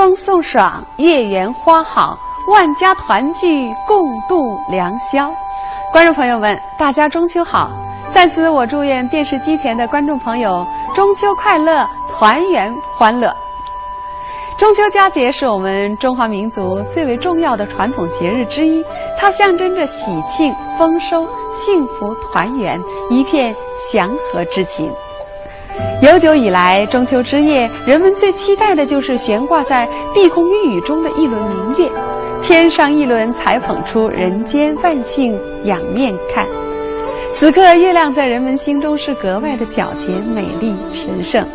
风送爽，月圆花好，万家团聚，共度良宵。观众朋友们，大家中秋好！在此，我祝愿电视机前的观众朋友中秋快乐，团圆欢乐。中秋佳节是我们中华民族最为重要的传统节日之一，它象征着喜庆、丰收、幸福、团圆，一片祥和之情。悠久以来，中秋之夜，人们最期待的就是悬挂在碧空玉宇中的一轮明月，天上一轮才捧出人间万幸，仰面看。此刻，月亮在人们心中是格外的皎洁、美丽、神圣。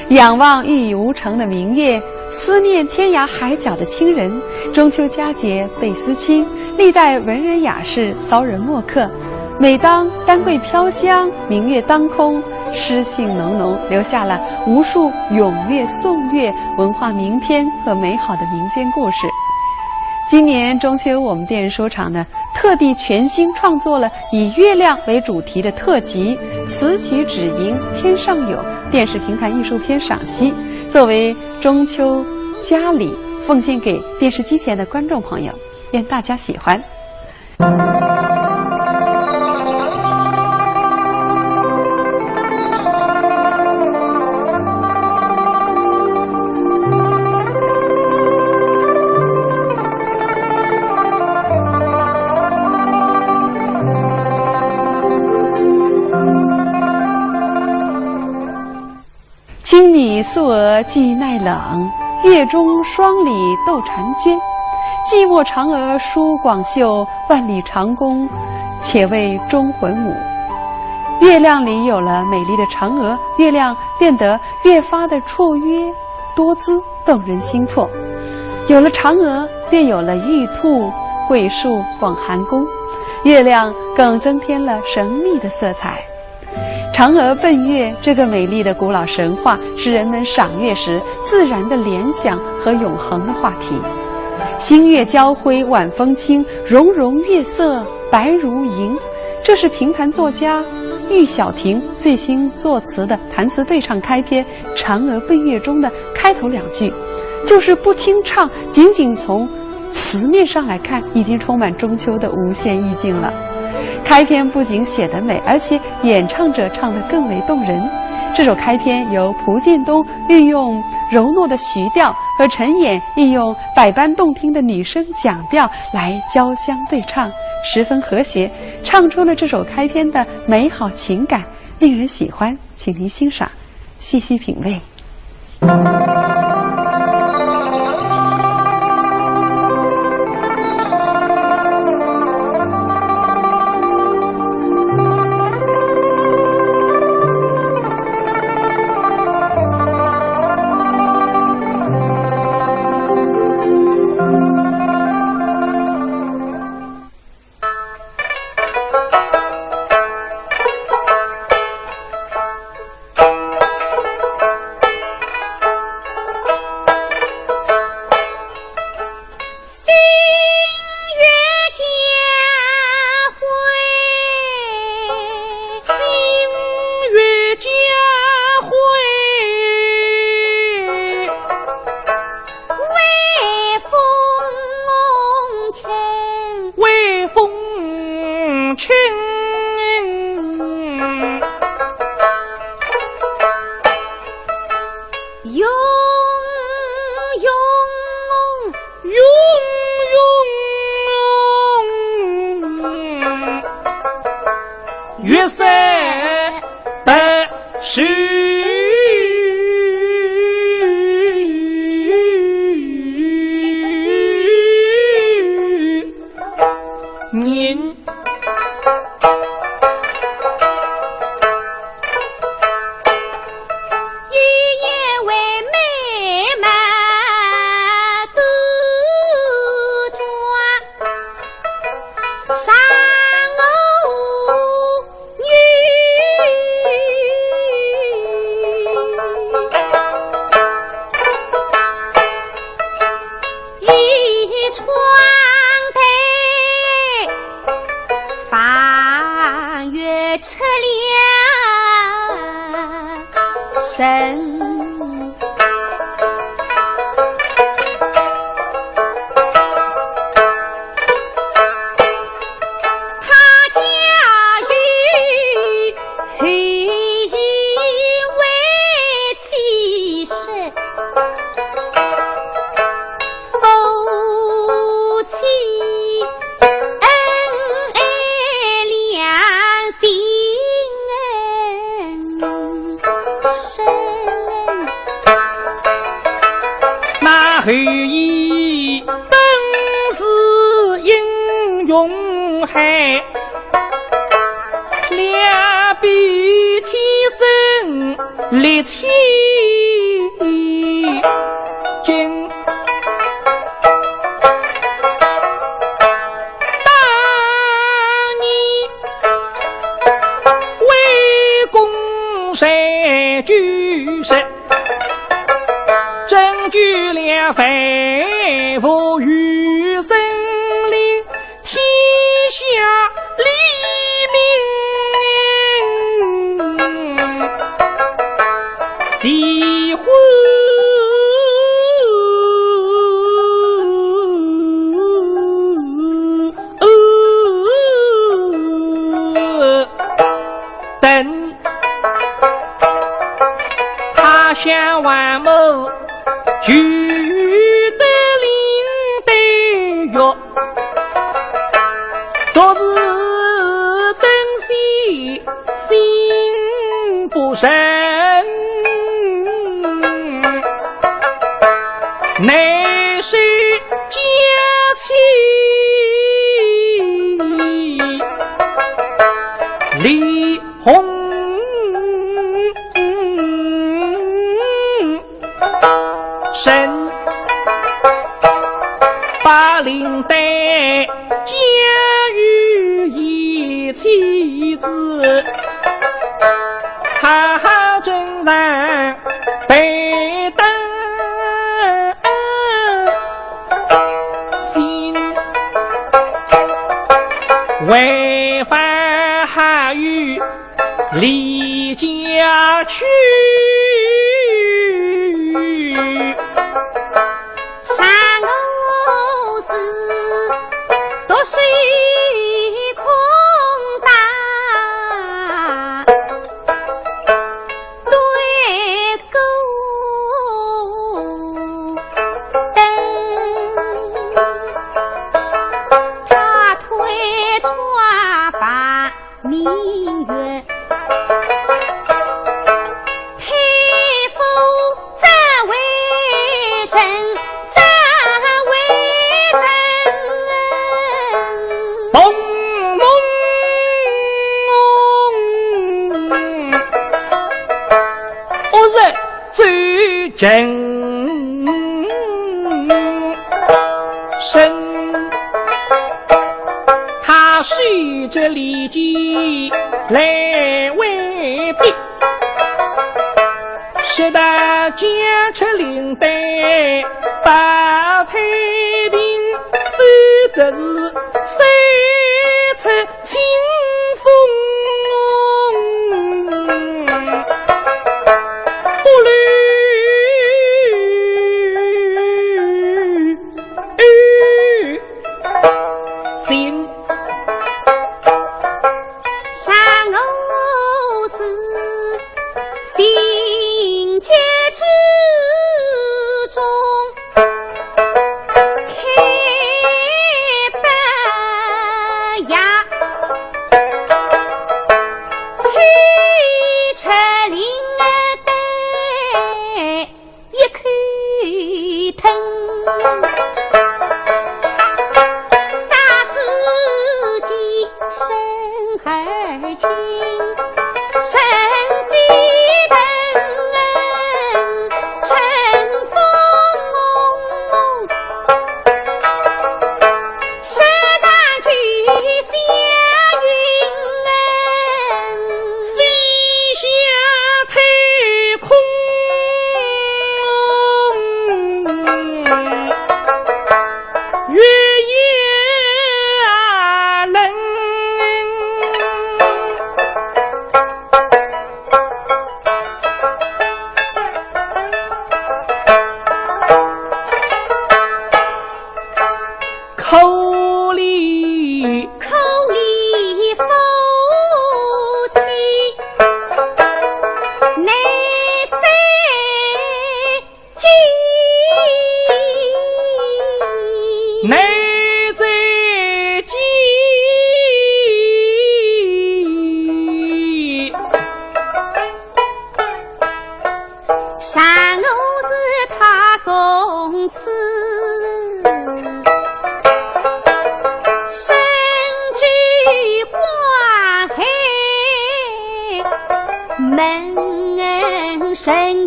仰望玉宇无成的明月，思念天涯海角的亲人。中秋佳节倍思亲，历代文人雅士骚人墨客，每当丹桂飘香，明月当空，诗兴浓浓，留下了无数咏月、颂月、文化名篇和美好的民间故事。今年中秋，我们电视说场呢，特地全新创作了以月亮为主题的特辑《此曲只迎天上有》电视评弹艺术片赏析，作为中秋佳礼，奉献给电视机前的观众朋友，愿大家喜欢。青女素娥俱耐冷，月中双鲤斗婵娟。寂寞嫦娥舒广袖，万里长弓且为忠魂母。月亮里有了美丽的嫦娥，月亮变得越发的绰约多姿，动人心魄。有了嫦娥，便有了玉兔、桂树、广寒宫，月亮更增添了神秘的色彩。嫦娥奔月这个美丽的古老神话，是人们赏月时自然的联想和永恒的话题。星月交辉晚风轻，融融月色白如银。这是评弹作家郁小婷最新作词的弹词对唱开篇《嫦娥奔月》中的开头两句，就是不听唱，仅仅从词面上来看，已经充满中秋的无限意境了。开篇不仅写得美，而且演唱者唱得更为动人。这首开篇由蒲建东运用柔糯的徐调，和陈演运用百般动听的女声讲调来交相对唱，十分和谐，唱出了这首开篇的美好情感，令人喜欢。请您欣赏，细细品味。月色的是您车辆神涌海，两臂天生力气劲。当年为公山举世，争取了肺腑与生灵，天下黎明。喜欢等他乡万亩聚得领对月，多是灯西心不深，乃是家亲李红神把领带家与一妻子，好好正然背当心，违反还与离家去。山路是都是一空大，对勾灯，他推窗把明月。真身，他随着礼记来为兵，使得家出领带保太平，否则是谁出清风。山路是他送赐，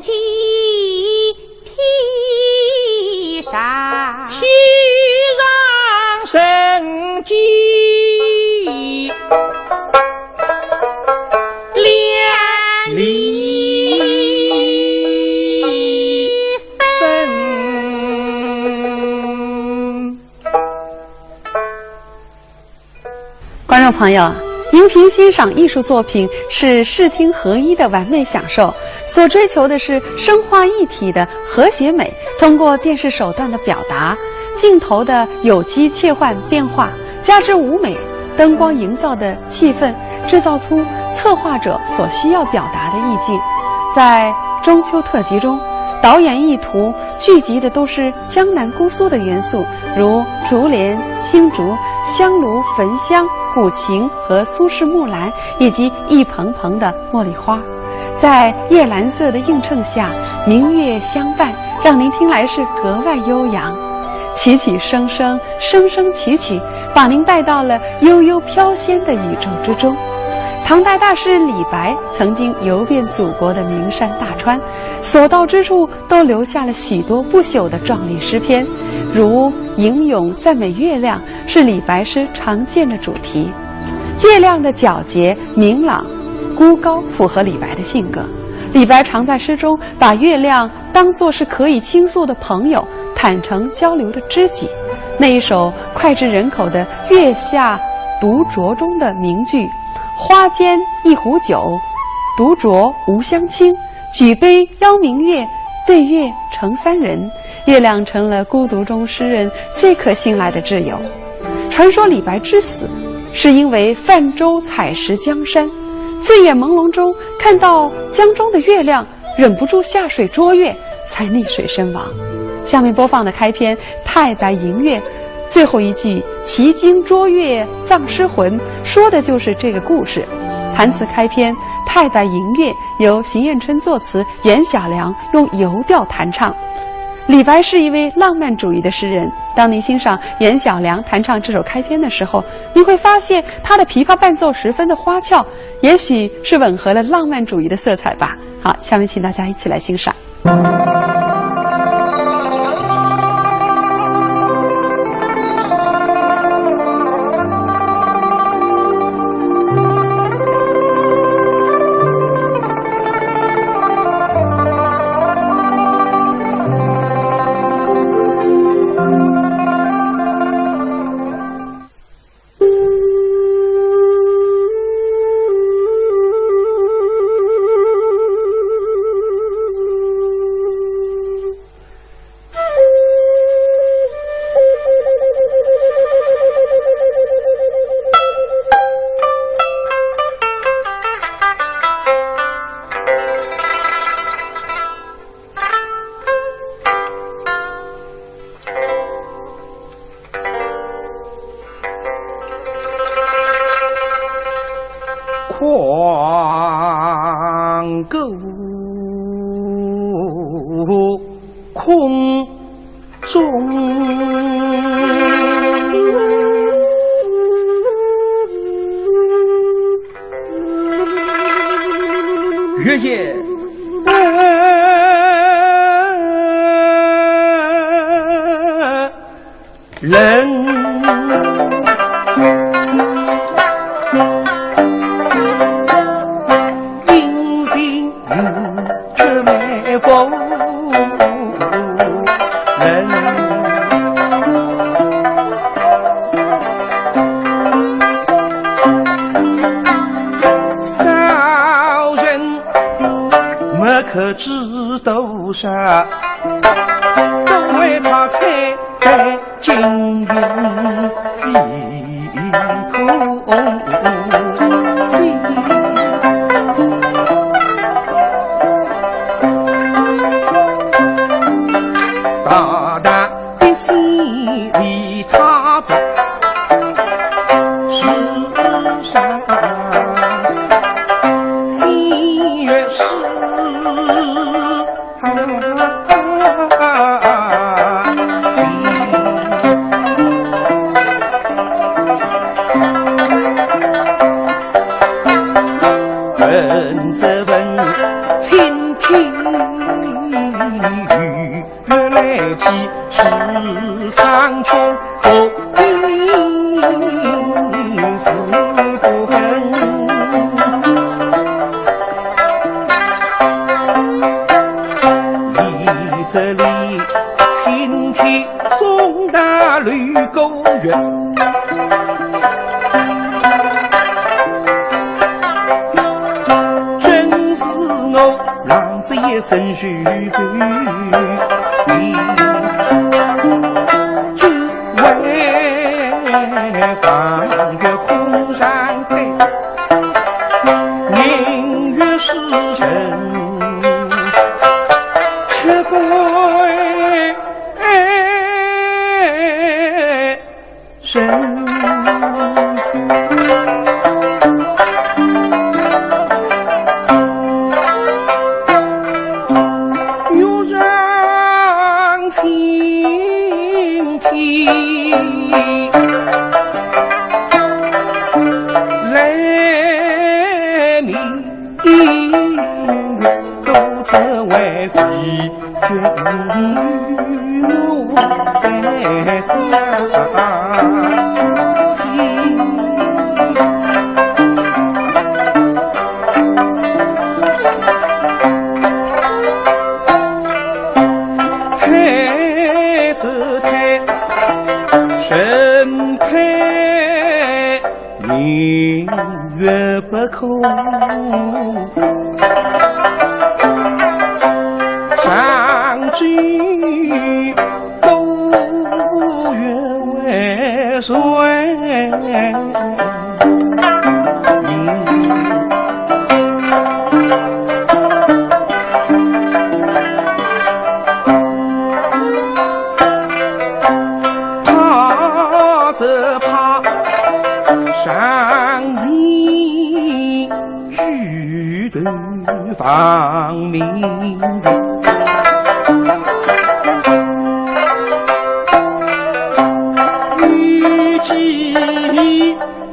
机提上，提上神机连理分。观众朋友，荧屏欣赏艺术作品是视听合一的完美享受，所追求的是声画一体的和谐美，通过电视手段的表达，镜头的有机切换变化，加之舞美灯光营造的气氛，制造出策划者所需要表达的意境。在中秋特辑中，导演意图聚集的都是江南姑苏的元素，如竹帘、青竹、香炉、焚香、古琴和苏式木兰，以及一蓬蓬的茉莉花。在夜蓝色的映衬下，明月相伴，让您听来是格外悠扬。起起声声，声声起起，把您带到了悠悠飘仙的宇宙之中。唐代大诗李白曾经游遍祖国的名山大川，所到之处都留下了许多不朽的壮丽诗篇，如吟咏赞美月亮是李白诗常见的主题。月亮的皎洁明朗孤高符合李白的性格，李白常在诗中把月亮当作是可以倾诉的朋友，坦诚交流的知己。那一首脍炙人口的《月下独酌》中的名句花间一壶酒，独酌无相亲，举杯邀明月，对月成三人。月亮成了孤独中诗人最可信赖的挚友。传说李白之死是因为泛舟采石江山，醉眼朦胧中看到江中的月亮，忍不住下水捉月，才溺水身亡。下面播放的开篇《太白迎月》最后一句“奇经捉月葬尸魂”，说的就是这个故事。弹词开篇《太白迎月》由邢彦春作词，袁小良用游调弹唱。李白是一位浪漫主义的诗人，当您欣赏袁小良弹唱这首开篇的时候，你会发现他的琵琶伴奏十分的花俏，也许是吻合了浪漫主义的色彩吧。好，下面请大家一起来欣赏。狂狗空中，月夜人。可知斗上，都为他采白金云飞空心。大胆的心里他不世上今月是问这问倾听起世上穷，不定是不分。里这里青天中大绿勾月，真是我浪子一身虚虚，只为放月空山开，明月是人。又让青天来明月，都成为飞卷我在上。身配明月不空，上句都月为谁？上人举头放明预计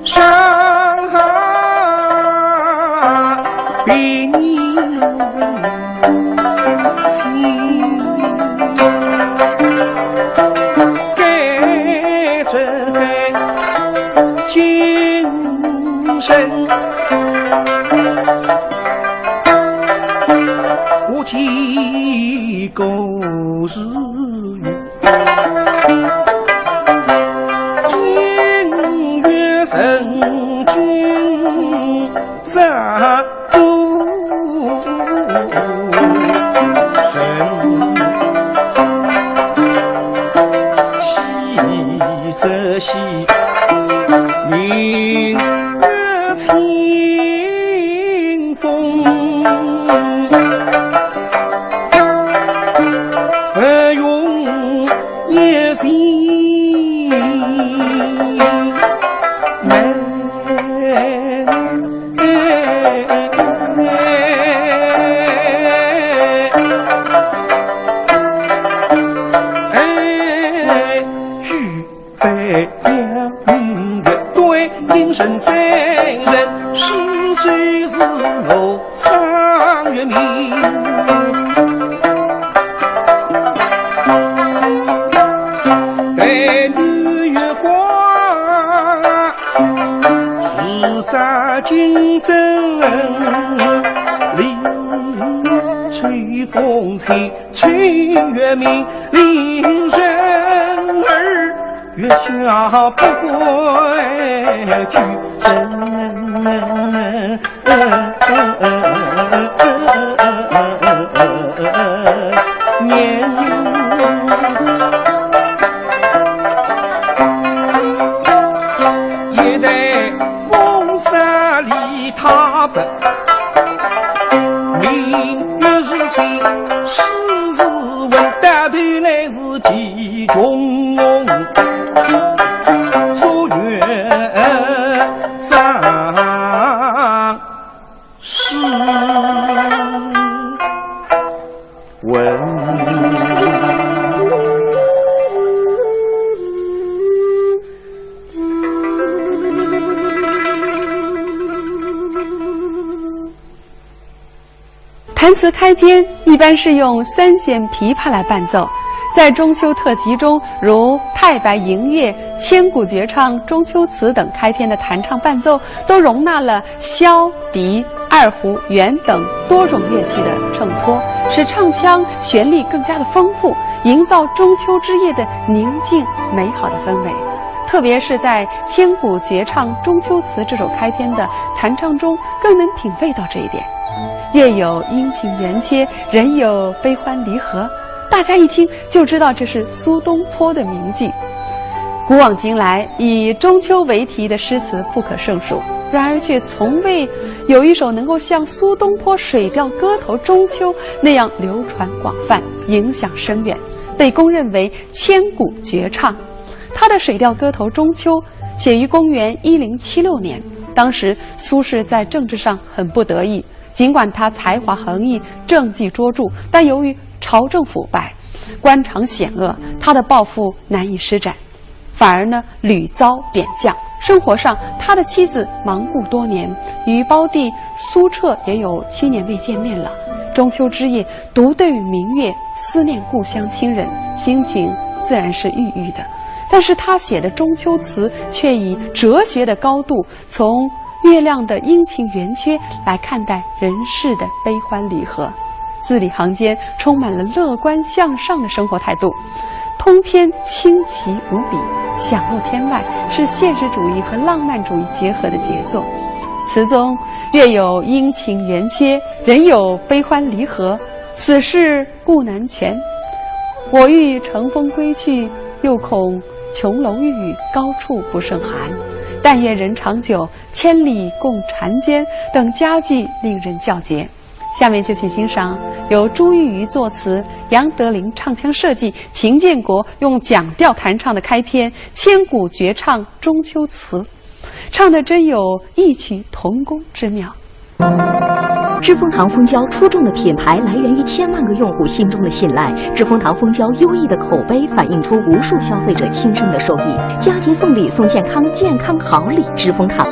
上兵情该这该精神无计狗日月，今月神君咋不神？喜则喜，明月清风，用夜心美。应声三人，是谁是我上月明？白日月光，是在金针，里吹风吹清月明，令人儿月下不归去年，也得风沙里踏奔，明月是谁？世事问答头来是地中做月长是问。弹词开篇一般是用三弦琵琶来伴奏，在中秋特辑中，如《太白迎月》《千古绝唱》《中秋词》等开篇的弹唱伴奏，都容纳了箫、笛、二胡、箫等多种乐器的衬托，使唱腔旋律更加的丰富，营造中秋之夜的宁静美好的氛围。特别是在《千古绝唱·中秋词》这首开篇的弹唱中，更能品味到这一点。月有阴晴圆缺，人有悲欢离合，大家一听就知道这是苏东坡的名句。古往今来，以中秋为题的诗词不可胜数，然而却从未有一首能够像苏东坡《水调歌头·中秋》那样流传广泛、影响深远，被公认为千古绝唱。他的《水调歌头·中秋》写于公元1076年，当时苏轼在政治上很不得意，尽管他才华横溢、政绩卓著，但由于朝政腐败、官场险恶，他的抱负难以施展，反而屡遭贬降。生活上，他的妻子忙故多年，与胞弟苏辙也有7年未见面了。中秋之夜，独对于明月，思念故乡亲人，心情自然是郁郁的。但是他写的中秋词却以哲学的高度，从月亮的阴晴圆缺来看待人世的悲欢离合，字里行间充满了乐观向上的生活态度，通篇清奇无比，享露天外，是现实主义和浪漫主义结合的杰作。词中月有阴晴圆缺，人有悲欢离合，此事故难全。我欲乘风归去，又恐琼楼玉宇，高处不胜寒。但愿人长久，千里共婵娟等佳句令人叫绝。下面就请欣赏由朱玉瑜作词、杨德林唱腔设计、秦建国用讲调弹唱的开篇《千古绝唱·中秋词》，唱得真有异曲同工之妙。知蜂堂蜂胶出众的品牌来源于千万个用户心中的信赖，知蜂堂蜂胶优异的口碑反映出无数消费者亲身的受益。佳节送礼送健康，健康好礼知蜂堂。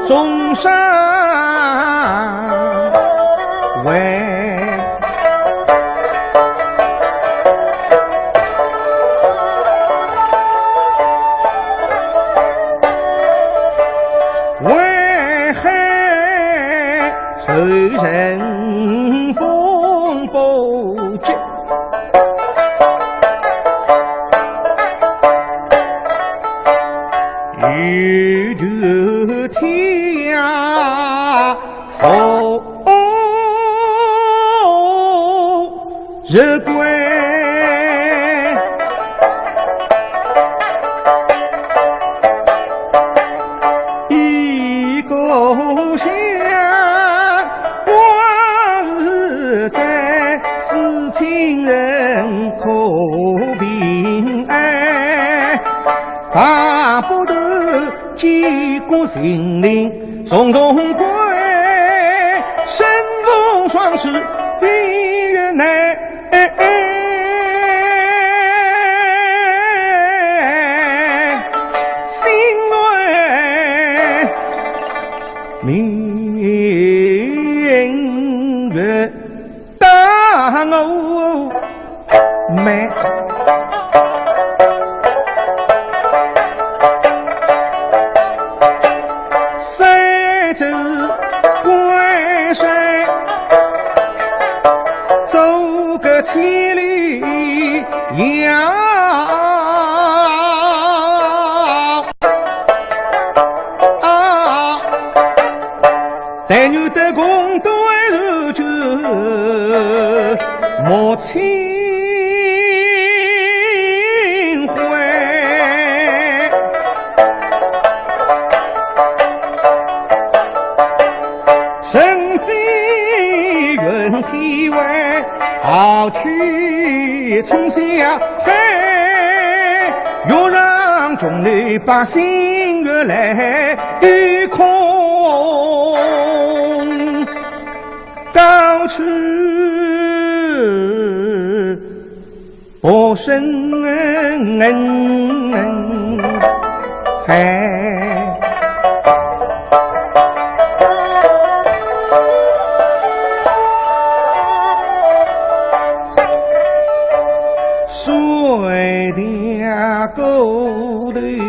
中山为。后人风不绝，宇宙天后日归，一个乡。是亲人可平安，巴不得几个心灵从中归，身无双翅飞越南。心内明月大我美，谁知归水走个千里遥，但愿得共对如旧莫轻回，身非云体外，豪气冲下海，又让众里百姓越来越空高处。我生还水的沟里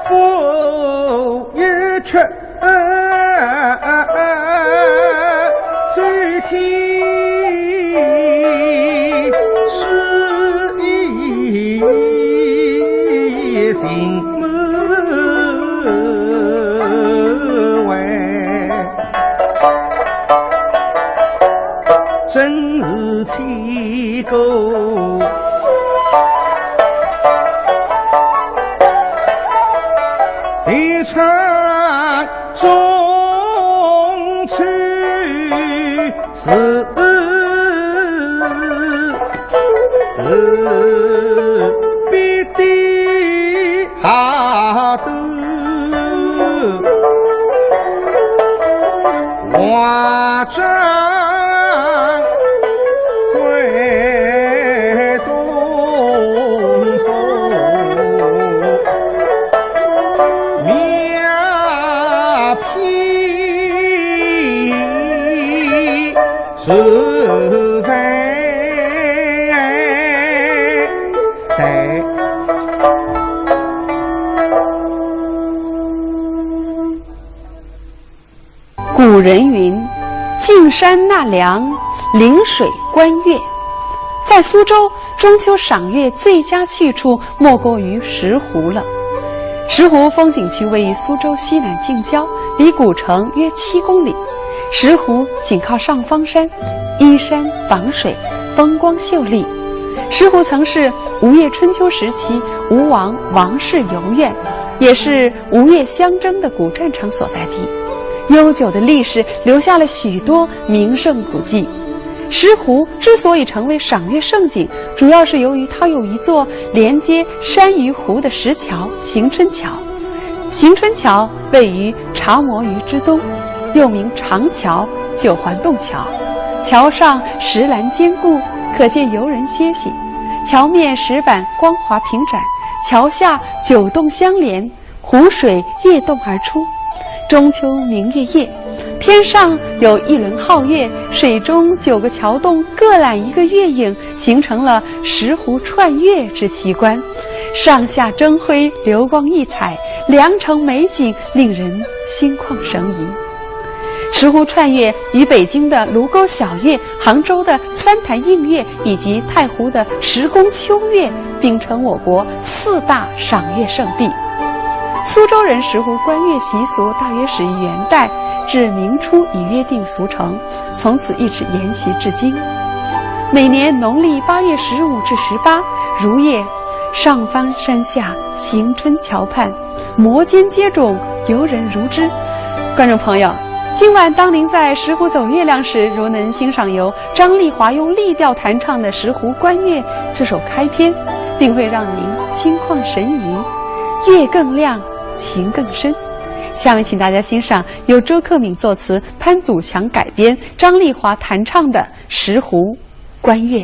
风一吹最天是一心门外，真是气够谁唱中去是必定好的我将会东风妙批是非古人云：径山纳凉，临水观月。在苏州，中秋赏月最佳去处莫过于石湖了。石湖风景区位于苏州西南近郊，离古城约7公里。石湖紧靠上方山，依山傍水，风光秀丽。石湖曾是吴越春秋时期吴王王室游苑，也是吴越相争的古战场所在地。悠久的历史留下了许多名胜古迹。石湖之所以成为赏月胜景，主要是由于它有一座连接山与湖的石桥——行春桥。行春桥位于长磨鱼之东，又名长桥、九环洞桥。桥上石栏坚固，可见游人歇息。桥面石板光滑平展，桥下九洞相连，湖水跃动而出。中秋明月夜，天上有一轮皓月，水中9个桥洞各揽一个月影，形成了石湖串月之奇观。上下争辉，流光溢彩，良辰美景令人心旷神怡。石湖串月与北京的卢沟晓月、杭州的三潭映月以及太湖的石宫秋月并称我国4大赏月圣地。苏州人石湖观月习俗大约始于元代，至明初已约定俗成，从此一直沿袭至今。每年农历8月15至18，如夜上方山下，行春桥畔，摩肩接踵，游人如织。观众朋友，今晚当您在石湖走月亮时，如能欣赏由张丽华用立调弹唱的《石湖观月》这首开篇，定会让您心旷神怡，月更亮，情更深。下面请大家欣赏由周克敏作词、潘祖强改编、张丽华弹唱的《石湖观月》。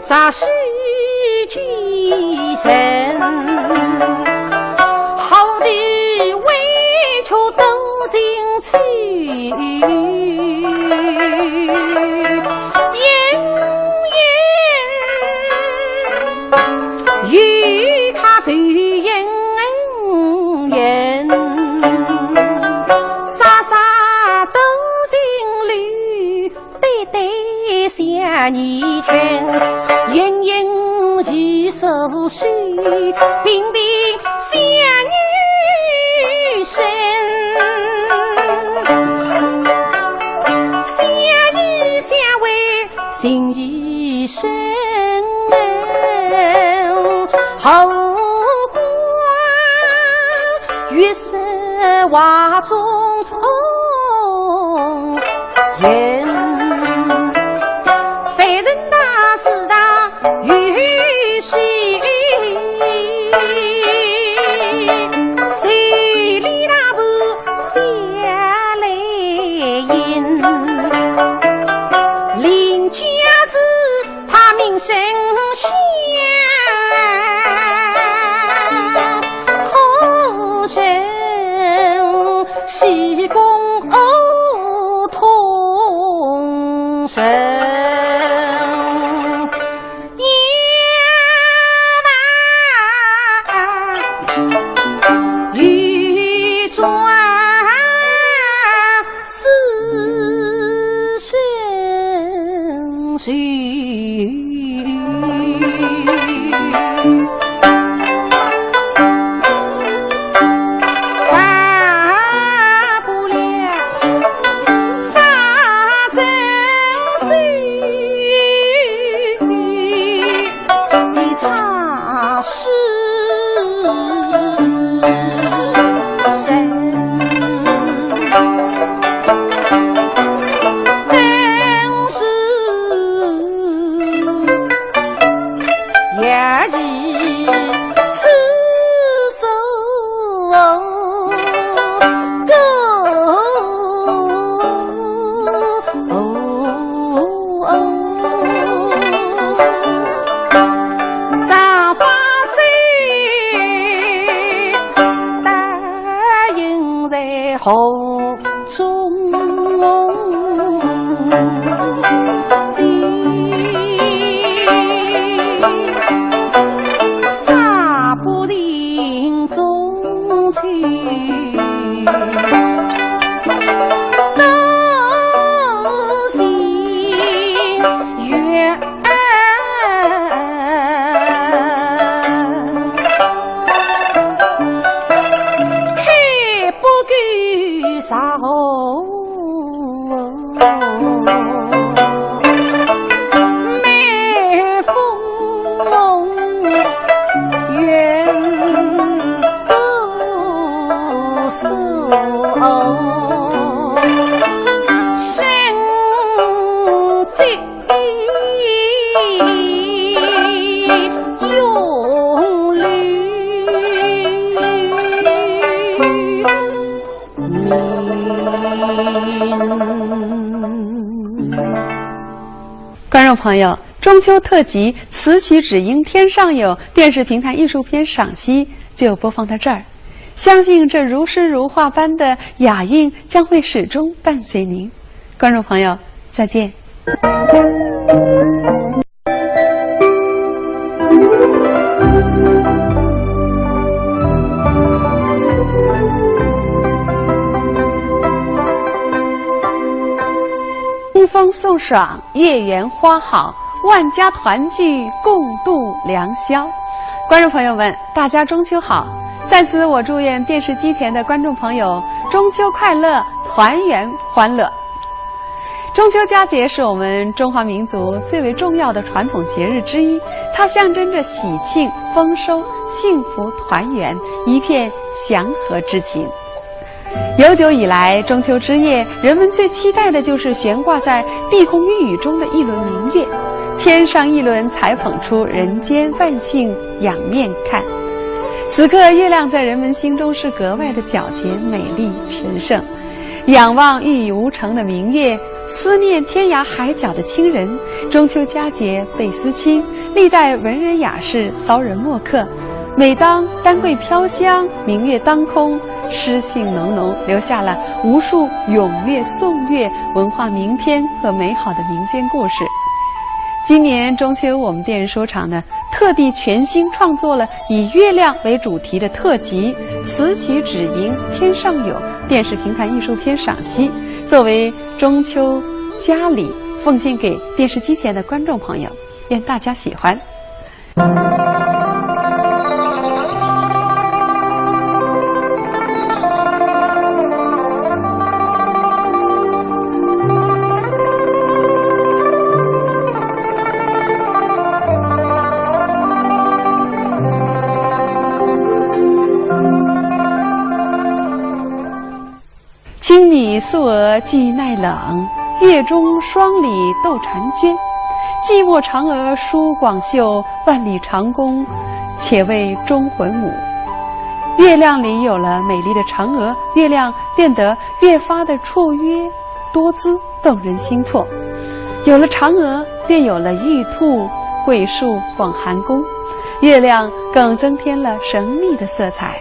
啥是精神？好的委屈都心去，与他最恩官月色画中人，凡人大事大于心，谁理那不下来音？临家时他名声响，后生西宫同生。观众朋友，中秋特辑词曲只应天上有电视评弹艺术片赏析就播放到这儿。相信这如诗如画般的雅韵将会始终伴随您。观众朋友，再见。清风送爽，月圆花好，万家团聚，共度良宵。观众朋友们，大家中秋好！在此，我祝愿电视机前的观众朋友中秋快乐，团圆欢乐。中秋佳节是我们中华民族最为重要的传统节日之一，它象征着喜庆、丰收、幸福、团圆，一片祥和之情。悠久以来，中秋之夜，人们最期待的就是悬挂在碧空玉宇中的一轮明月。天上一轮才捧出人间万姓仰面看。此刻，月亮在人们心中是格外的皎洁、美丽、神圣。仰望玉宇无成的明月，思念天涯海角的亲人。中秋佳节倍思亲，历代文人雅士骚人墨客。每当丹桂飘香，明月当空，诗兴浓浓，留下了无数咏月、颂月、文化名篇和美好的民间故事。今年中秋，我们电视说场呢，特地全新创作了以月亮为主题的特辑《词曲只应天上有》电视评弹艺术片赏析，作为中秋佳礼，奉献给电视机前的观众朋友，愿大家喜欢。青女素娥俱耐冷，月中双鲤斗婵娟。寂寞嫦娥舒广袖，万里长弓且为忠魂母。月亮里有了美丽的嫦娥，月亮变得越发的绰约多姿，动人心魄。有了嫦娥，便有了玉兔、桂树、广寒宫，月亮更增添了神秘的色彩。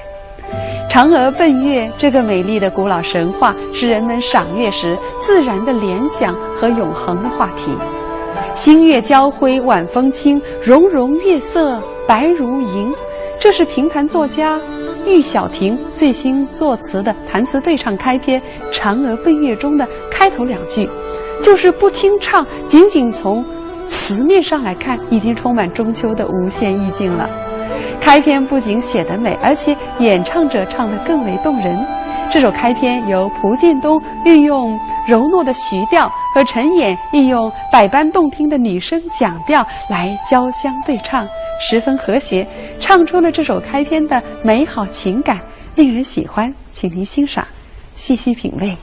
嫦娥奔月这个美丽的古老神话，是人们赏月时自然的联想和永恒的话题。星月交辉晚风轻，融融月色白如银。这是评弹作家玉晓婷最新作词的弹词对唱开篇《嫦娥奔月》中的开头2句，就是不听唱，仅仅从词面上来看，已经充满中秋的无限意境了。开篇不仅写得美，而且演唱者唱得更为动人。这首开篇由蒲建东运用柔糯的徐调和陈演运用百般动听的女声讲调来交相对唱，十分和谐，唱出了这首开篇的美好情感，令人喜欢。请您欣赏，细细品味。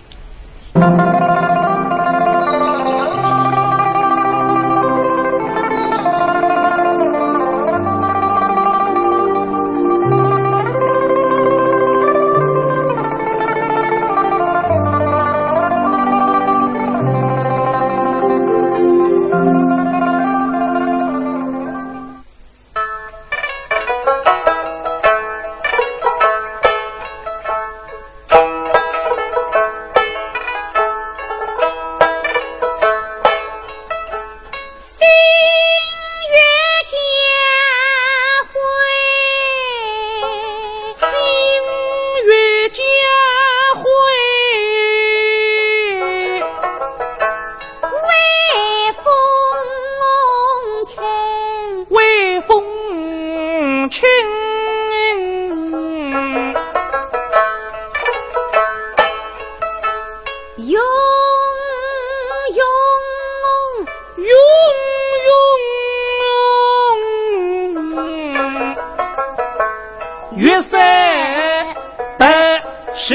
月色的是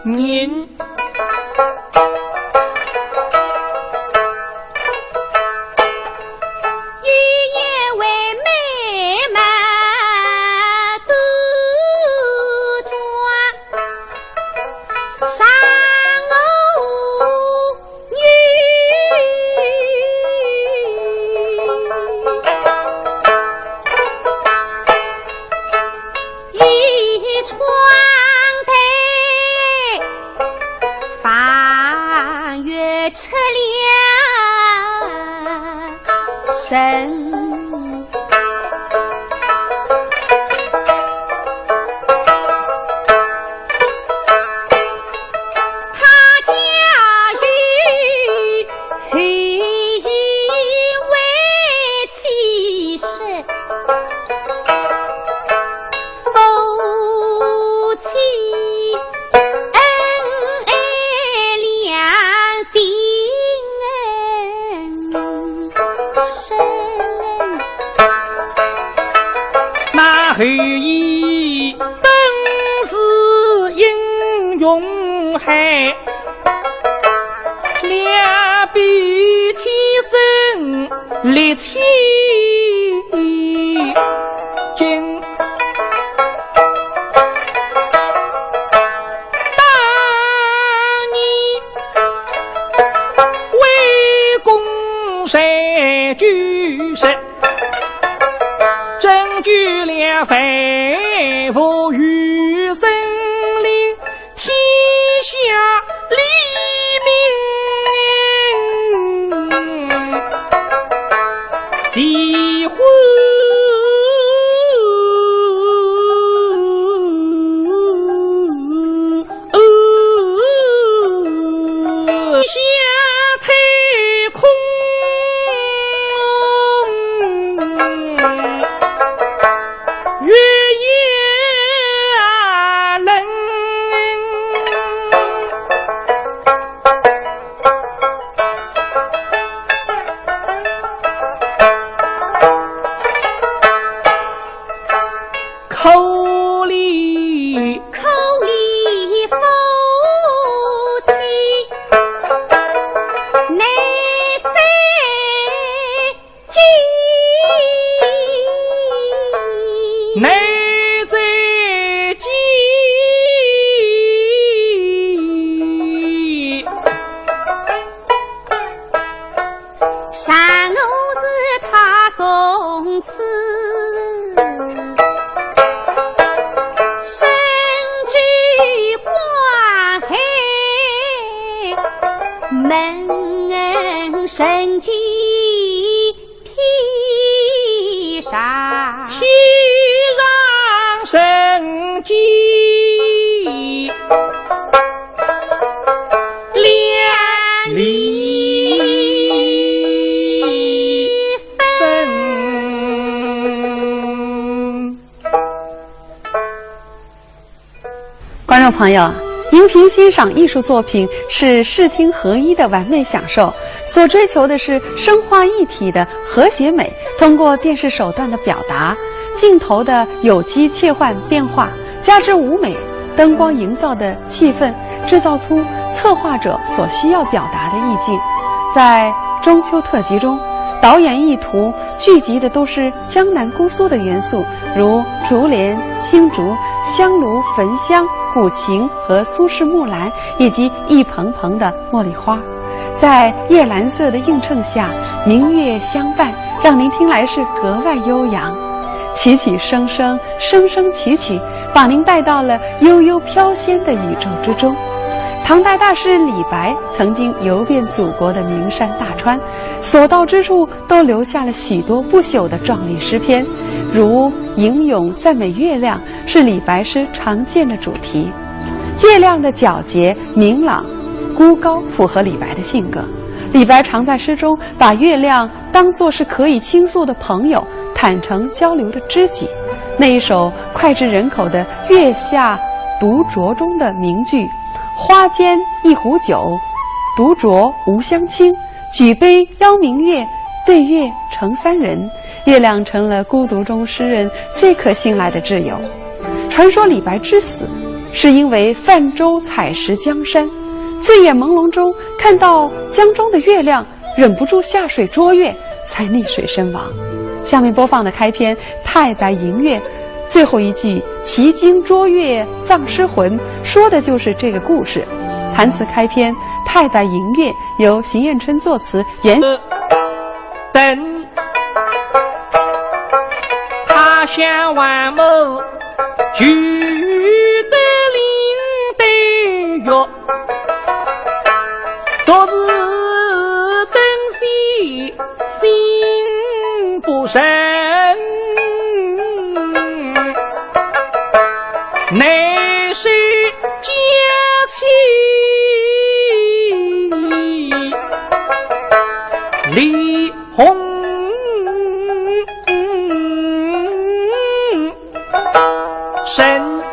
年，一夜为美满都抓上车辆声，他驾驭黑衣为其实，夫妻那后羿本是英勇汉，两臂天生力气劲，当年为公山举世，证据了肺腑与生灵，天下黎明喜欢下太空月夜冷，众朋友，荧屏欣赏艺术作品是视听合一的完美享受，所追求的是声画一体的和谐美，通过电视手段的表达，镜头的有机切换变化，加之舞美灯光营造的气氛，制造出策划者所需要表达的意境。在中秋特辑中，导演意图聚集的都是江南姑苏的元素，如竹帘、青竹、香炉、焚香、古琴和苏式木兰，以及一棚棚的茉莉花。在夜蓝色的映衬下，明月相伴，让您听来是格外悠扬。起起声声，声声起起，把您带到了悠悠飘仙的宇宙之中。唐代大诗人李白曾经游遍祖国的名山大川，所到之处都留下了许多不朽的壮丽诗篇，如吟咏赞美月亮是李白诗常见的主题。月亮的皎洁明朗孤高符合李白的性格，李白常在诗中把月亮当作是可以倾诉的朋友，坦诚交流的知己。那一首脍炙人口的《月下独酌》中的名句花间一壶酒，独酌无相亲，举杯邀明月，对月成三人。月亮成了孤独中诗人最可信赖的挚友。传说李白之死是因为泛舟采石江山，醉眼朦胧中看到江中的月亮，忍不住下水捉月，才溺水身亡。下面播放的开篇《太白迎月》最后一句奇经捉月葬尸魂，说的就是这个故事。弹词开篇《太白迎月》由邢彦春作词，原等他乡万亩聚得林对月，昨日灯西心不深，乃是佳期李红生，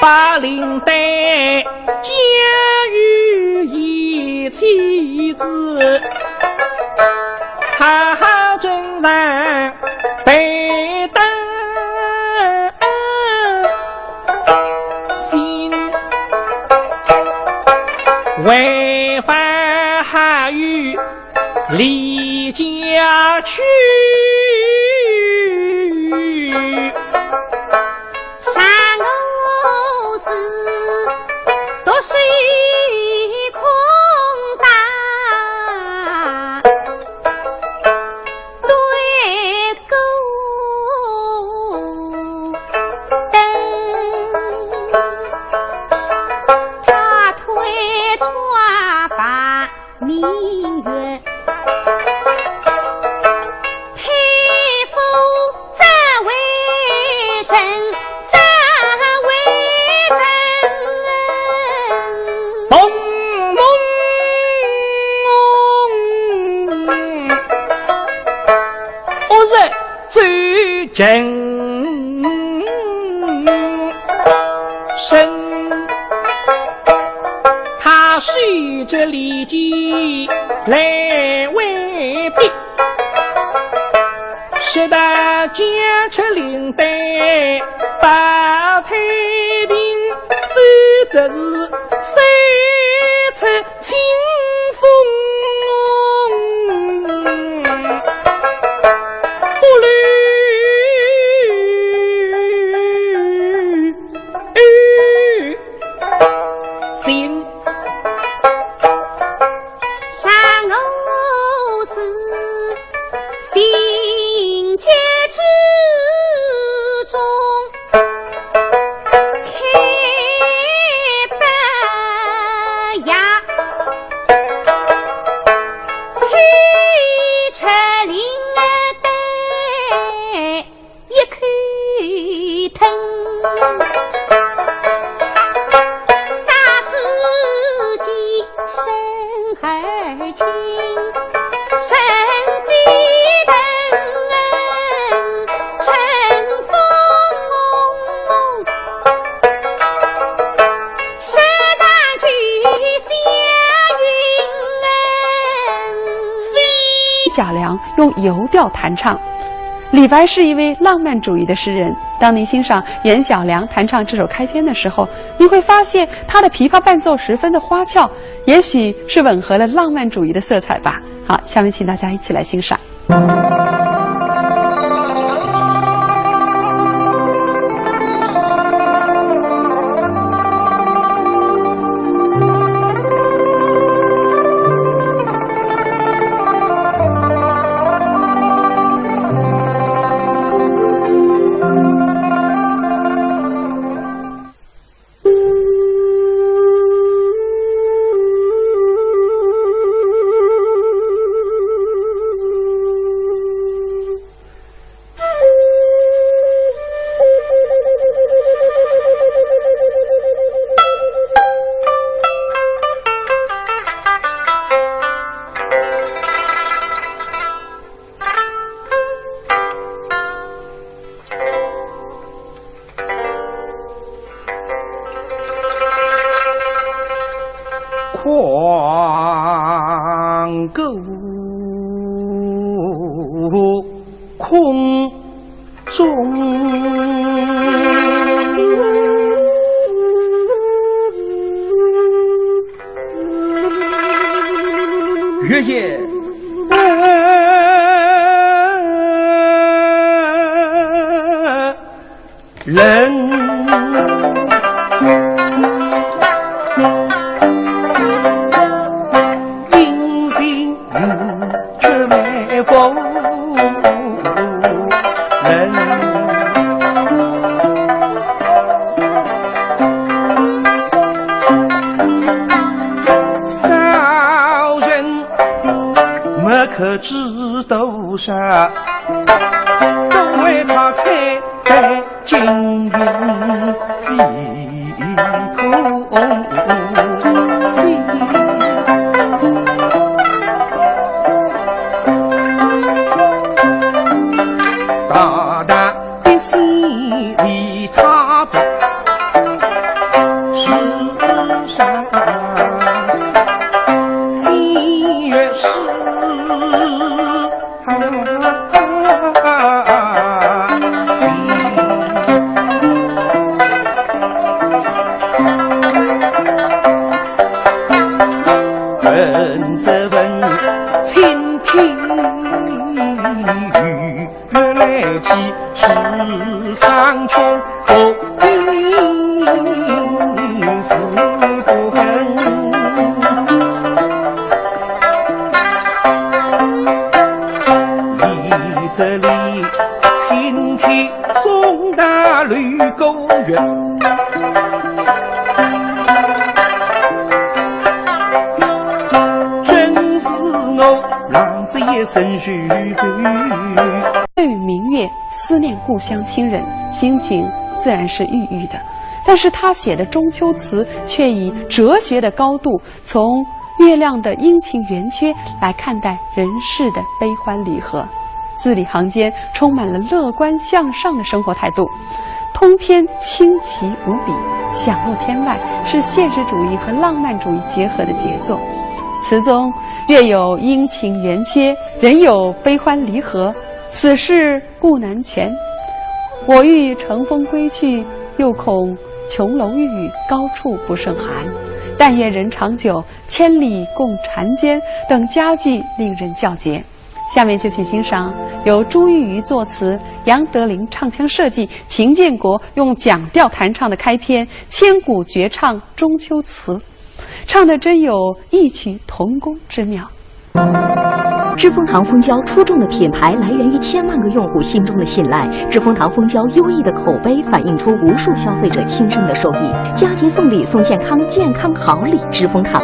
把领带嫁与一妻子，他正然被担心，违反还与离家去，山偶寺都是一空大，对勾灯，他推穿把明月，佩服赞为神，赞为神，咚咚，我在最真身，他随着李记来为兵，使得坚持领带保太平，否则是谁出清风，不虑心山偶寺心结之中，开白牙小良用游调弹唱。李白是一位浪漫主义的诗人，当您欣赏袁小良弹唱这首开篇的时候，您会发现他的琵琶伴奏十分的花俏，也许是吻合了浪漫主义的色彩吧。好，下面请大家一起来欣赏。狂狗空中，月夜人。可知斗上，都为他彩带金云飞空行。大大的心里他不世上今月是这问青天雨来起，世上穷后兵是不分。你这里青天中大绿沟园，这一生许对于明月思念故乡亲人，心情自然是郁郁的。但是他写的中秋词却以哲学的高度，从月亮的阴晴圆缺来看待人世的悲欢离合，字里行间充满了乐观向上的生活态度，通篇清奇无比，享若天外，是现实主义和浪漫主义结合的杰作。词中月有阴晴圆缺，人有悲欢离合，此事故难全。我欲乘风归去，又恐琼楼玉宇，高处不胜寒。但愿人长久，千里共婵娟等佳句令人叫绝。下面就请欣赏由朱玉瑜作词，杨德林唱腔设计，秦建国用讲调弹唱的开篇千古绝唱中秋词，唱得真有异曲同工之妙。知蜂堂蜂胶出众的品牌来源于千万个用户心中的信赖，知蜂堂蜂胶优异的口碑反映出无数消费者亲身的受益。佳节送礼送健康，健康好礼知蜂堂。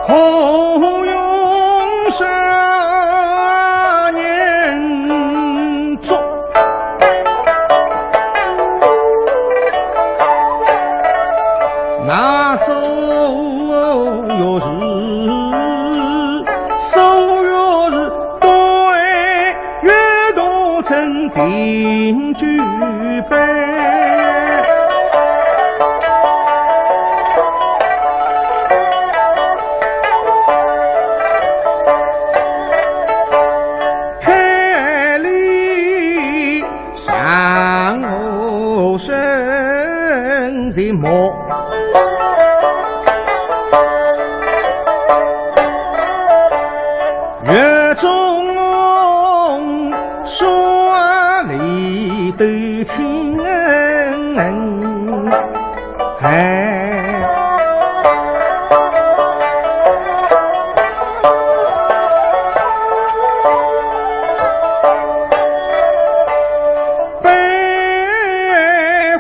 何用杀人中？那手若是对月都成定举杯。开里向后生在莫。月中说里头情白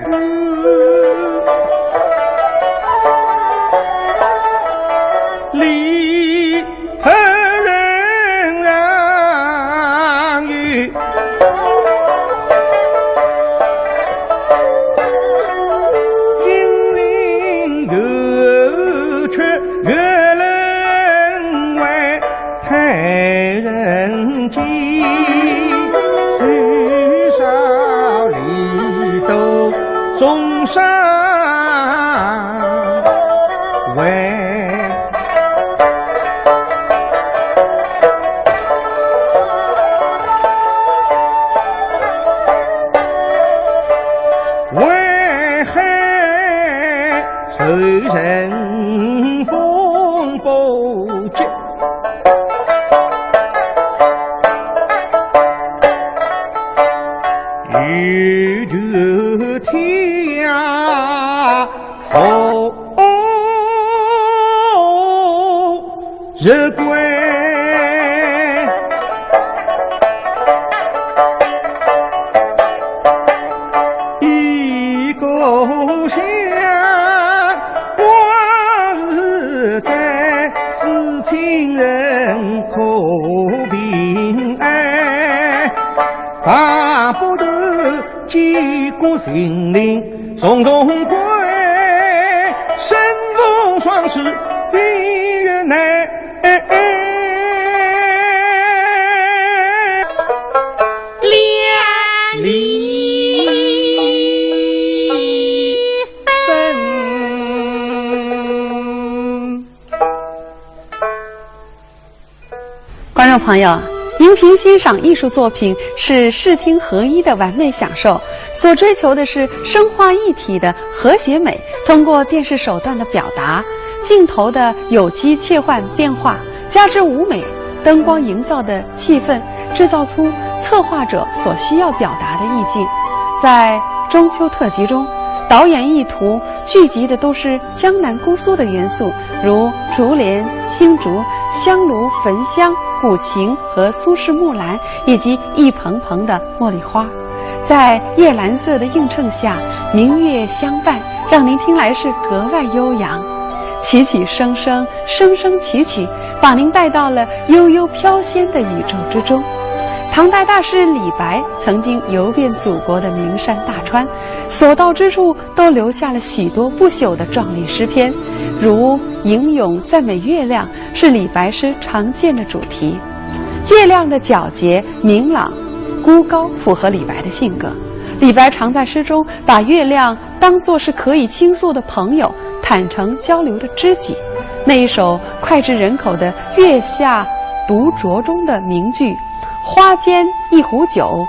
虎里何人让与阴灵有却月人为太人机许少里都中山为受人风不绝，欲救天后日归。一个想在是亲人可平安，巴不得几个心灵从中归，身逢双翅飞越南。连理观众朋友，荧屏欣赏艺术作品是视听合一的完美享受，所追求的是声画一体的和谐美。通过电视手段的表达，镜头的有机切换变化，加之舞美、灯光营造的气氛，制造出策划者所需要表达的意境。在中秋特辑中，导演意图聚集的都是江南姑苏的元素，如竹帘、青竹、香炉、焚香、古琴和苏式木兰，以及一蓬蓬的茉莉花。在夜蓝色的映衬下，明月相伴，让您听来是格外悠扬。起起声声，声声起起，把您带到了悠悠飘仙的宇宙之中。唐代大诗人李白曾经游遍祖国的名山大川，所到之处都留下了许多不朽的壮丽诗篇，如吟咏赞美月亮是李白诗常见的主题。月亮的皎洁明朗孤高符合李白的性格，李白常在诗中把月亮当作是可以倾诉的朋友，坦诚交流的知己。那一首脍炙人口的《月下独酌》中的名句花间一壶酒，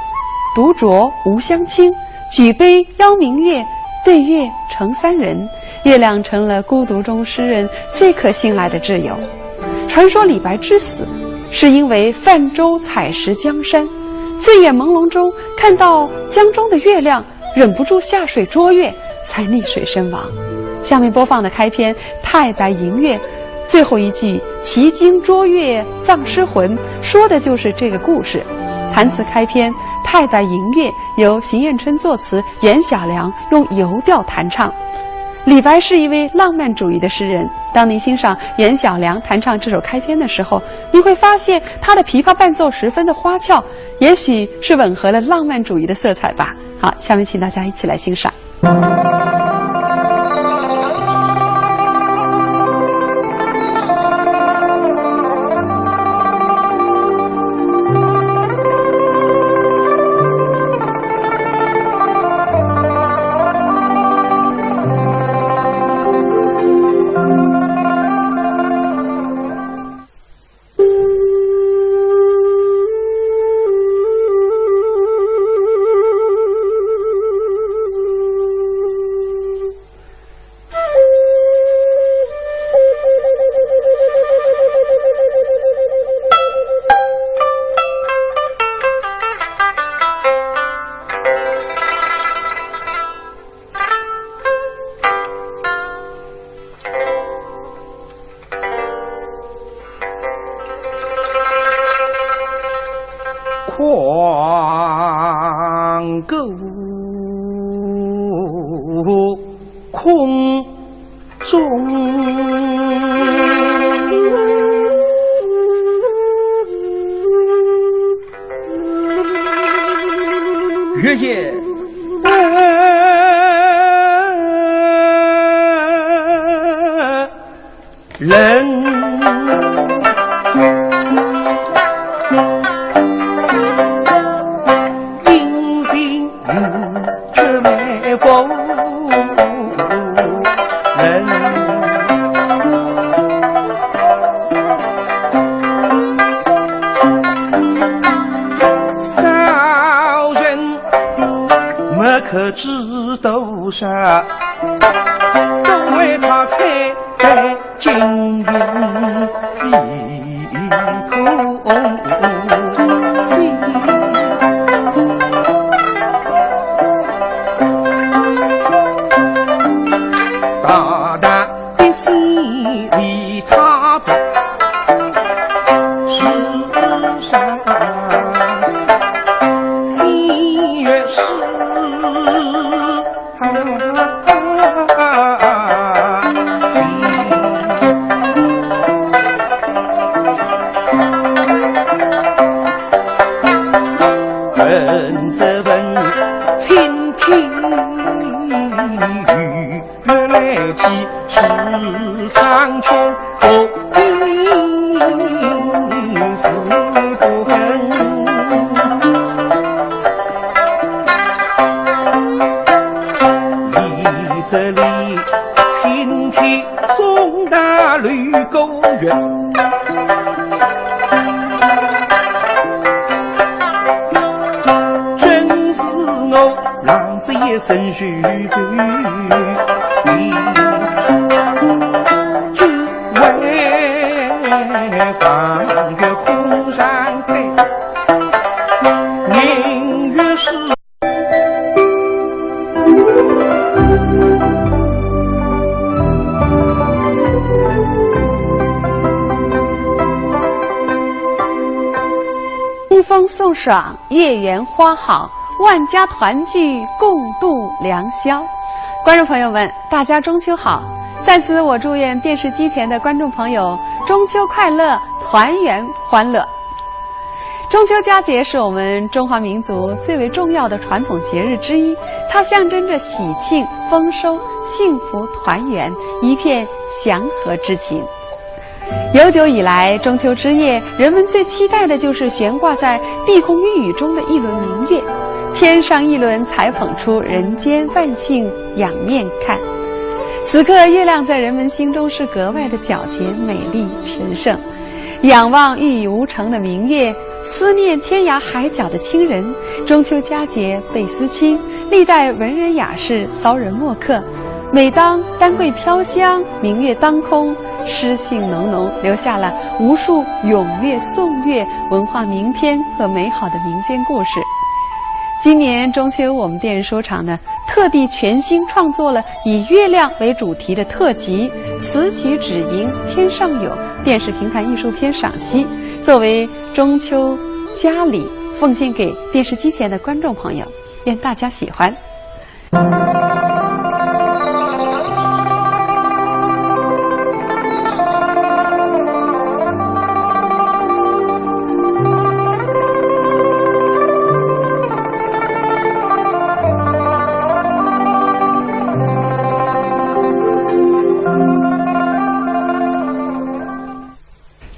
独酌无相亲，举杯邀明月，对月成三人。月亮成了孤独中诗人最可信赖的挚友。传说李白之死是因为泛舟采石江山，醉眼朦胧中看到江中的月亮，忍不住下水捉月，才溺水身亡。下面播放的开篇《太白迎月》最后一句“奇经捉月葬诗魂”，说的就是这个故事。弹词开篇《太白迎月》由邢彦春作词，袁小良用游调弹唱。李白是一位浪漫主义的诗人。当您欣赏袁小良弹唱这首开篇的时候，您会发现他的琵琶伴奏十分的花俏，也许是吻合了浪漫主义的色彩吧。好，下面请大家一起来欣赏。狂歌空中，月夜人。可知多少，都为他采得金银飞空心。大大的心里他不世上今月是问则问，倾听月来寄世上全不必是不分。这里青天中大绿沟月，真是我浪子一生虚飞，只为放月空山开，明月是。清风送爽，月圆花好，万家团聚，共度良宵。观众朋友们，大家中秋好！在此，我祝愿电视机前的观众朋友中秋快乐，团圆欢乐。中秋佳节是我们中华民族最为重要的传统节日之一，它象征着喜庆、丰收、幸福、团圆，一片祥和之情。悠久以来，中秋之夜，人们最期待的就是悬挂在碧空玉宇中的一轮明月。天上一轮才捧出人间万姓仰面看。此刻，月亮在人们心中是格外的皎洁、美丽、神圣。仰望玉宇无成的明月，思念天涯海角的亲人。中秋佳节倍思亲，历代文人雅士骚人墨客。每当丹桂飘香，明月当空，诗兴浓浓，留下了无数咏月、颂月、文化名篇和美好的民间故事。今年中秋，我们电视说场呢，特地全新创作了以月亮为主题的特辑《此曲只应天上有》电视评弹艺术片赏析，作为中秋佳礼，奉献给电视机前的观众朋友，愿大家喜欢。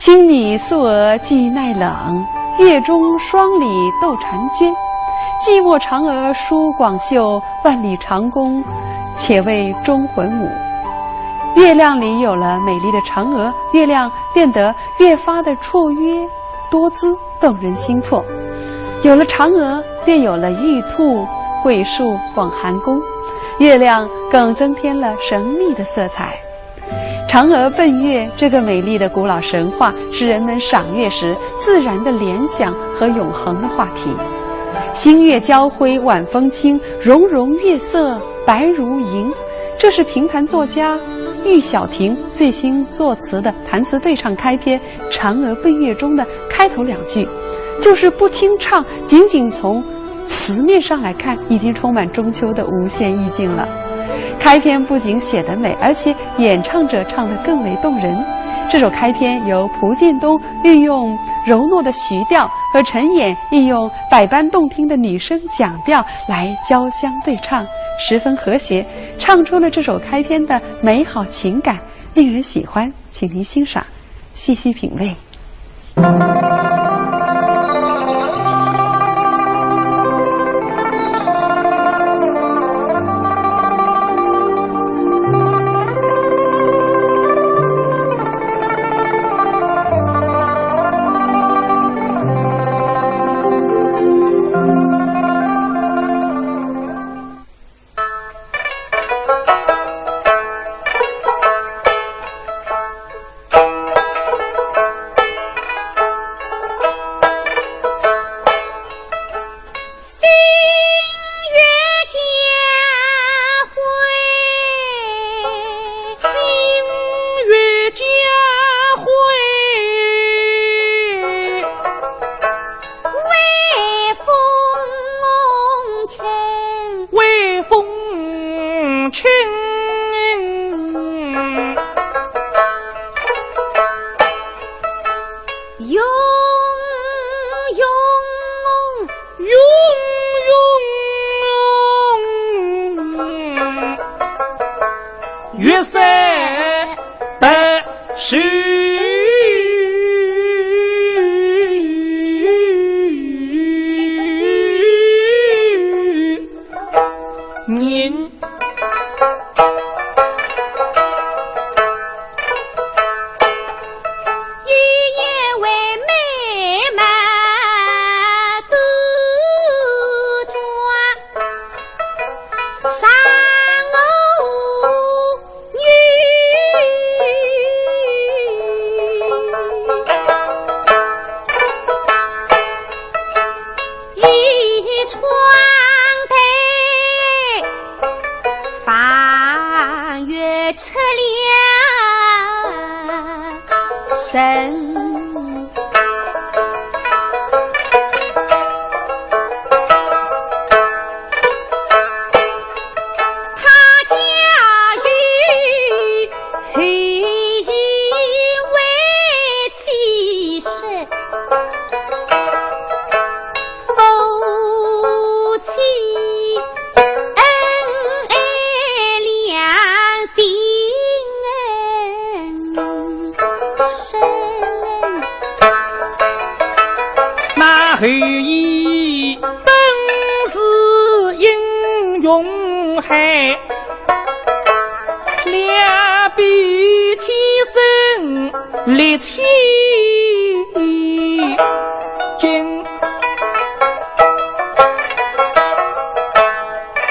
青女素娥俱耐冷，月中双鲤斗婵娟。寂寞嫦娥舒广袖，万里长弓且为忠魂舞。月亮里有了美丽的嫦娥，月亮变得越发的绰约多姿，动人心魄。有了嫦娥，便有了玉兔、桂树、广寒宫，月亮更增添了神秘的色彩。嫦娥奔月这个美丽的古老神话，是人们赏月时自然的联想和永恒的话题。星月交辉晚风轻，融融月色白如银。这是评弹作家玉晓婷最新作词的弹词对唱开篇《嫦娥奔月》中的开头2句，就是不听唱，仅仅从词面上来看，已经充满中秋的无限意境了。开篇不仅写得美，而且演唱者唱得更为动人。这首开篇由蒲建东运用柔糯的徐调和陈演运用百般动听的女声讲调来交相对唱，十分和谐，唱出了这首开篇的美好情感，令人喜欢。请您欣赏，细细品味。月色的是您后羿本是英勇汉，两臂天生力气劲，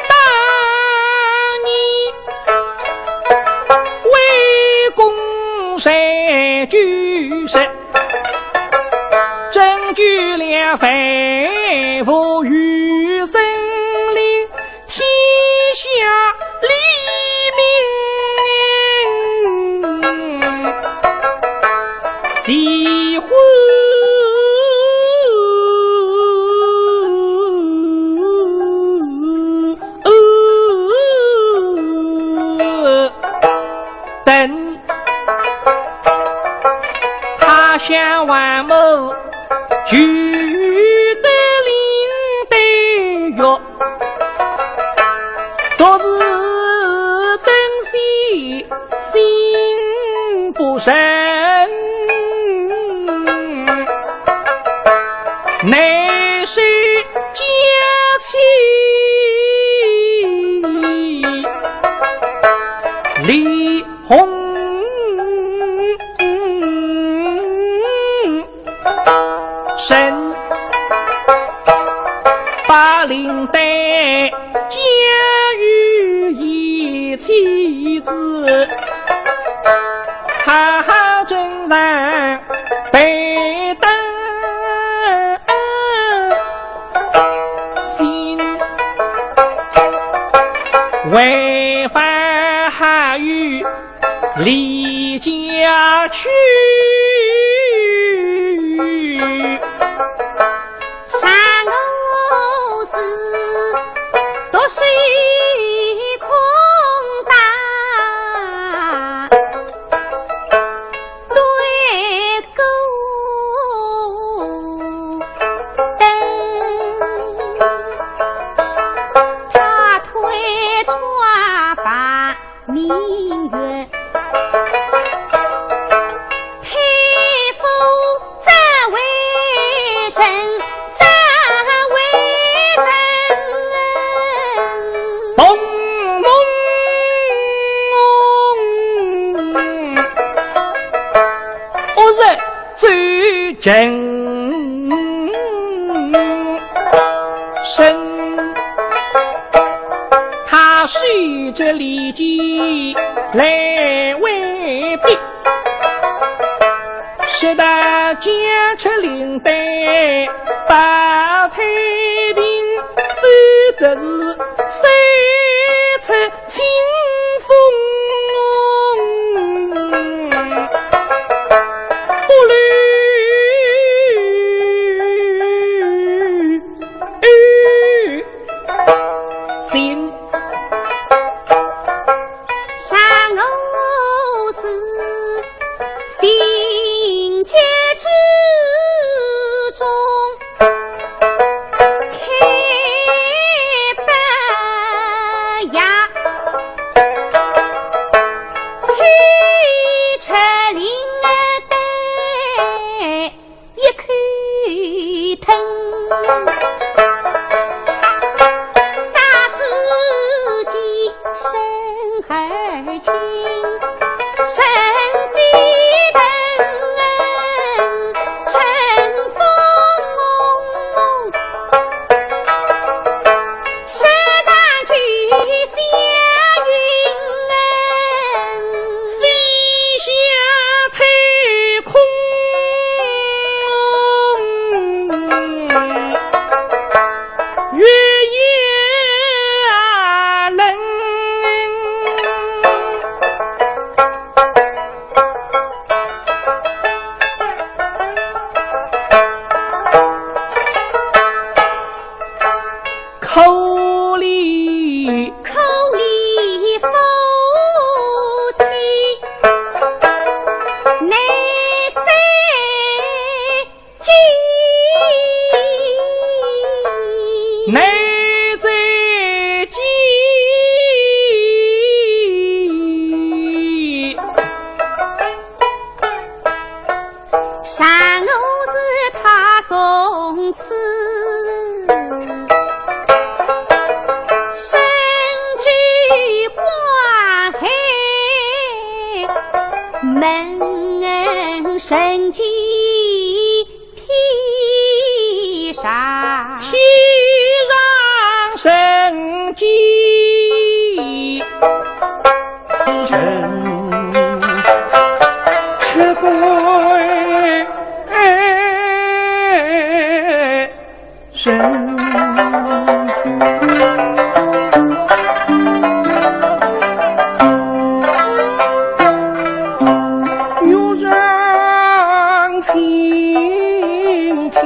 当年围攻山巨石，证据了反复与生灵，天下黎明，喜欢等他乡万某举得领得约，昨日登西心不神，神把领带嫁与一妻子，他正然被担心，违反还与离家去。山偶寺都是空大，对勾灯，他推穿把明月。真神，他随着礼记来为兵，使得坚持领带把太平，否则是谁出清风。山偶寺行街之中，开白牙，催车铃带一口疼。儿情神飞腾，乘风石上去下云，飞下太空。月夜冷，口里夫妻内在内在记，山偶是他从此身居关海，门神迹天上神迹却不神又让倾听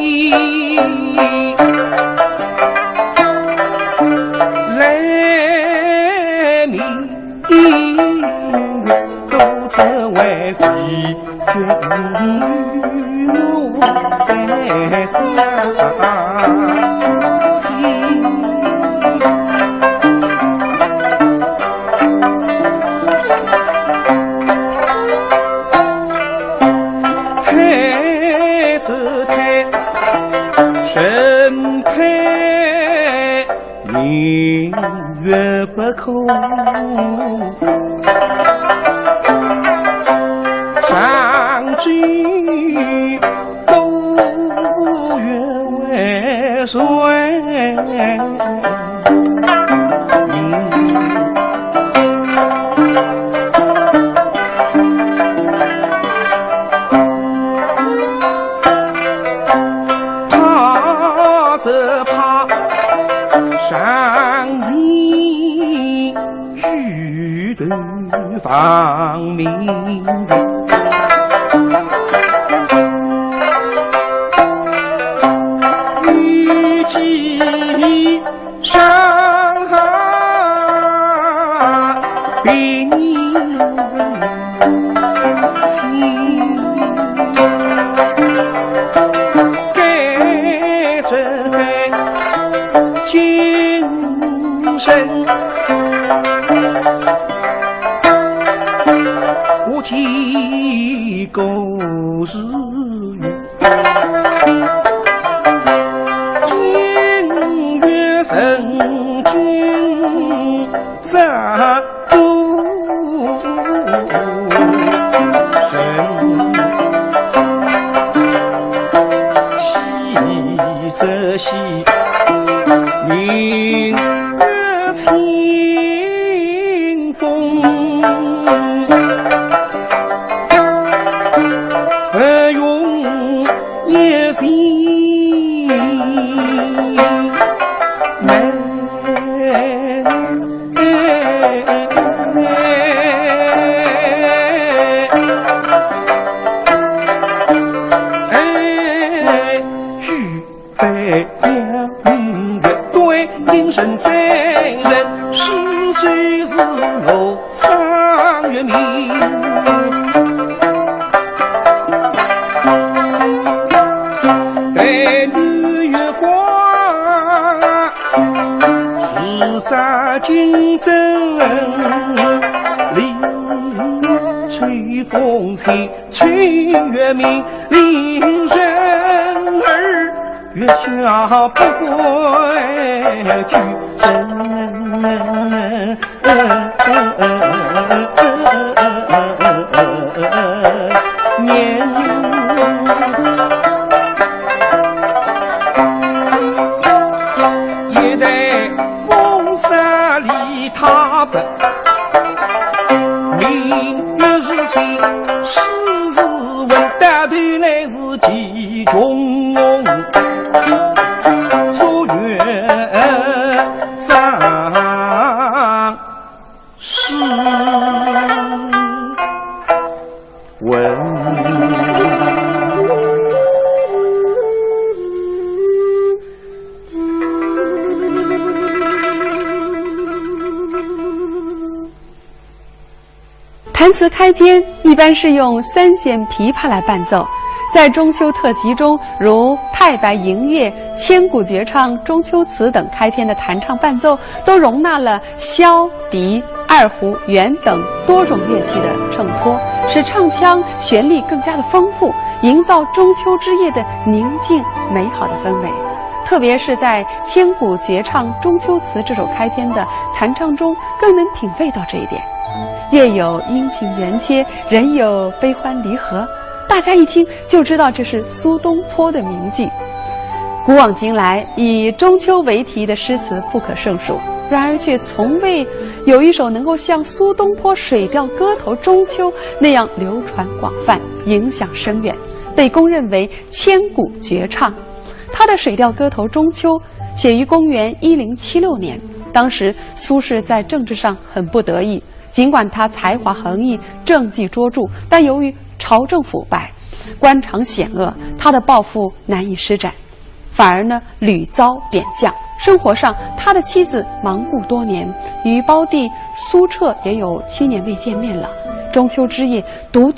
来明都成为飞卷雨在下太子太神配明月不空，上句都水。怕则怕上人举头放明预计上兵情该这该精神无计狗日君月神君怎不神喜则喜明月清风用夜行美举杯两明月对应神三人是谁是我三月明白日月光是在金针里吹风吹吹月明令人儿月下不归去年也得风沙里踏奔明月是谁世事问大头乃是地中做月长是问弹词开篇一般是用三弦琵琶来伴奏，在中秋特辑中，如《太白迎月》《千古绝唱》《中秋词》等开篇的弹唱伴奏，都容纳了箫、笛、二胡、箫等多种乐器的衬托，使唱腔旋律更加的丰富，营造中秋之夜的宁静美好的氛围。特别是在《千古绝唱·中秋词》这首开篇的弹唱中，更能品味到这一点。月有阴晴圆缺，人有悲欢离合，大家一听就知道这是苏东坡的名句。古往今来，以中秋为题的诗词不可胜数，然而却从未有一首能够像苏东坡《水调歌头·中秋》那样流传广泛、影响深远，被公认为千古绝唱。他的《水调歌头·中秋》写于公元1076年，当时苏轼在政治上很不得意，尽管他才华横溢、政绩卓著，但由于朝政腐败、官场险恶，他的抱负难以施展，反而屡遭贬降。生活上，他的妻子忙故多年，与胞弟苏辙也有7年未见面了。中秋之夜，独对